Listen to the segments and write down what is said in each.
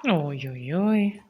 Oj, oj, oj.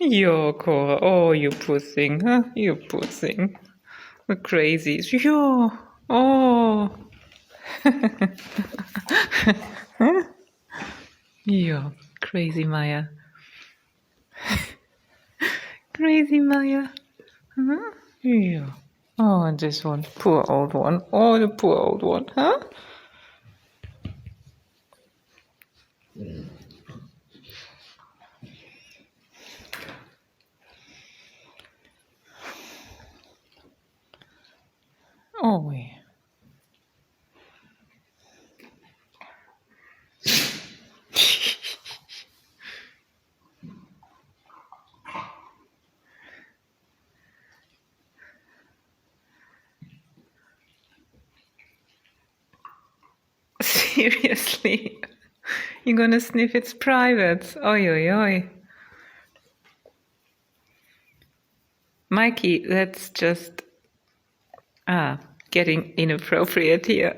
Yo, Cora. Oh, you poor thing, huh? You poor thing. The crazies. Yo. Oh. Huh? Yo, crazy Maya. Crazy Maya. Huh? Yo. Oh, and this one. Poor old one. Oh, the poor old one, huh? Oh, yeah. Seriously? You're gonna sniff its privates? Oi, oi, oi. Mikey, that's just getting inappropriate here.